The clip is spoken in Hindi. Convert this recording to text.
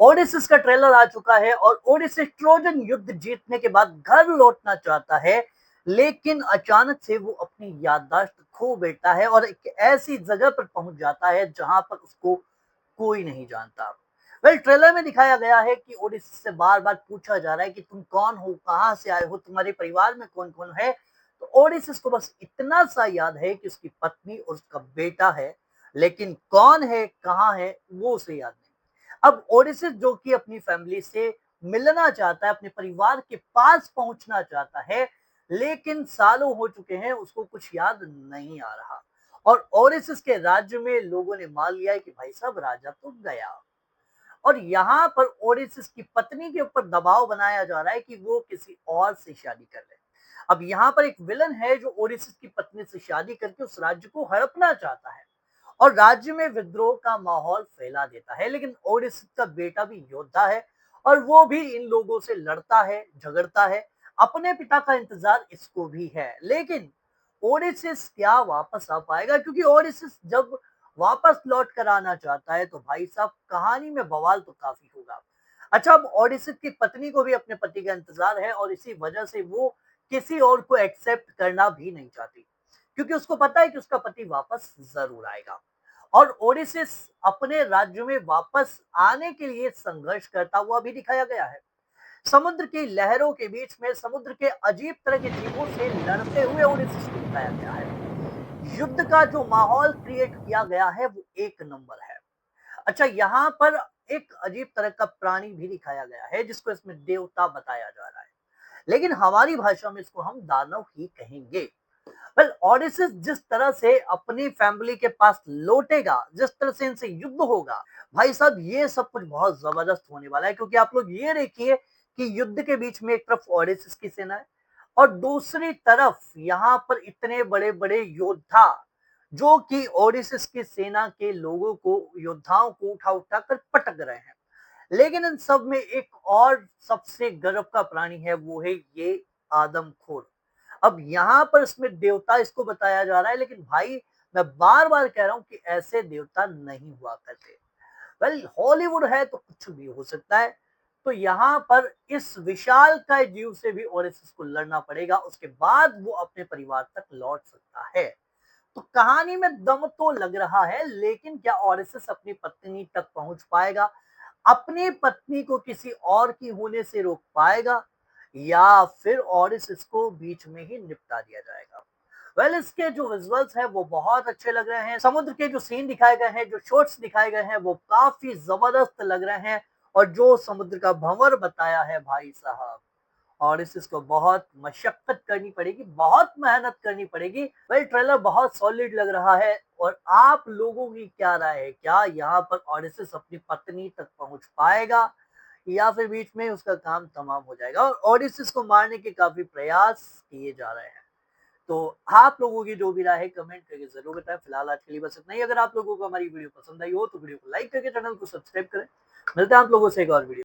ओडेसिस का ट्रेलर आ चुका है और ओडेसिस ट्रोजन युद्ध जीतने के बाद घर लौटना चाहता है, लेकिन अचानक से वो अपनी याददाश्त खो बैठता है और एक ऐसी जगह पर पहुंच जाता है जहां पर उसको कोई नहीं जानता। ट्रेलर में दिखाया गया है कि ओडेसिस से बार बार पूछा जा रहा है कि तुम कौन हो, कहां से आए हो, तुम्हारे परिवार में कौन कौन है। तो ओडेसिस को बस इतना सा याद है कि उसकी पत्नी और उसका बेटा है, लेकिन कौन है, कहां है, वो उसे याद नहीं। अब ओडेसिस जो कि अपनी फैमिली से मिलना चाहता है, अपने परिवार के पास पहुंचना चाहता है, लेकिन सालों हो चुके हैं, उसको कुछ याद नहीं आ रहा। और ओडेसिस के राज्य में लोगों ने मान लिया है कि भाई साहब राजा तो गया। और यहाँ पर ओडेसिस की पत्नी के ऊपर दबाव बनाया जा रहा है कि वो किसी और से शादी कर ले। अब यहाँ पर एक विलन है जो ओडेसिस की पत्नी से शादी करके उस राज्य को हड़पना चाहता है और राज्य में विद्रोह का माहौल फैला देता है। लेकिन ओडेसिस का बेटा भी योद्धा है और वो भी इन लोगों से लड़ता है, झगड़ता है। अपने पिता का इंतजार इसको भी है, लेकिन ओडेसिस क्या वापस आ पाएगा? क्योंकि ओडेसिस जब वापस लौट कर आना चाहता है तो भाई साहब कहानी में बवाल तो काफी होगा। अच्छा, अब ओडेसिस की पत्नी को भी अपने पति का इंतजार है और इसी वजह से वो किसी और को एक्सेप्ट करना भी नहीं चाहती, क्योंकि उसको पता है कि उसका पति वापस जरूर आएगा। और ओडेसिस अपने राज्य में वापस आने के लिए संघर्ष करता हुआ भी दिखाया गया है। समुद्र की लहरों के बीच में समुद्र के अजीब तरह के जीवों से लड़ते हुए ओडेसिस को दिखाया गया है। युद्ध का जो माहौल क्रिएट किया गया है वो एक नंबर है। अच्छा, यहाँ पर एक अजीब तरह का प्राणी भी दिखाया गया है जिसको इसमें देवता बताया जा रहा है, लेकिन हमारी भाषा में इसको हम दानव ही कहेंगे। ओडिसिस जिस तरह से अपनी फैमिली के पास लौटेगा, जिस तरह से इनसे युद्ध होगा, भाई साहब ये सब कुछ बहुत जबरदस्त होने वाला है। क्योंकि आप लोग ये देखिए कि युद्ध के बीच में एक तरफ ओडिसिस की सेना है और दूसरी तरफ यहाँ पर इतने बड़े बड़े योद्धा जो कि ओडिसिस की सेना के लोगों को, योद्धाओं को उठा उठा कर पटक रहे हैं। लेकिन इन सब में एक और सबसे गजब का प्राणी है, वो है ये आदमखोर। अब यहाँ पर इसमें देवता इसको बताया जा रहा है, लेकिन भाई मैं बार बार कह रहा हूँ कि ऐसे देवता नहीं हुआ करते। हॉलीवुड है तो कुछ भी हो सकता है। तो यहाँ पर इस विशाल काय जीव से भी ओरेसिस को लड़ना पड़ेगा, उसके बाद वो अपने परिवार तक लौट सकता है। तो कहानी में दम तो लग रहा है, लेकिन क्या ओरेसिस अपनी पत्नी तक पहुंच पाएगा? अपनी पत्नी को किसी और की होने से रोक पाएगा, या फिर ओरेसिस को बीच में ही निपटा दिया जाएगा? इसके जो विजुअल्स हैं वो बहुत अच्छे लग रहे हैं। समुद्र के जो सीन दिखाए गए हैं, जो शॉट्स दिखाए गए हैं, वो काफी जबरदस्त लग रहे हैं। और जो समुद्र का भंवर बताया है भाई साहब, और इसको बहुत मशक्कत करनी पड़ेगी, बहुत मेहनत करनी पड़ेगी। ट्रेलर बहुत सॉलिड लग रहा है। और आप लोगों की क्या राय है? क्या यहाँ पर ओडेसिस अपनी पत्नी तक पहुंच पाएगा, या फिर बीच में उसका काम तमाम हो जाएगा? और ओडेसिस को मारने के काफी प्रयास किए जा रहे हैं। तो आप लोगों की जो भी राय है कमेंट करके जरूर बताएं। फिलहाल आज के लिए बस इतना ही। अगर आप लोगों को हमारी वीडियो पसंद आई हो तो वीडियो को लाइक करके चैनल को सब्सक्राइब करें। मिलते हैं आप लोगों से एक और वीडियो।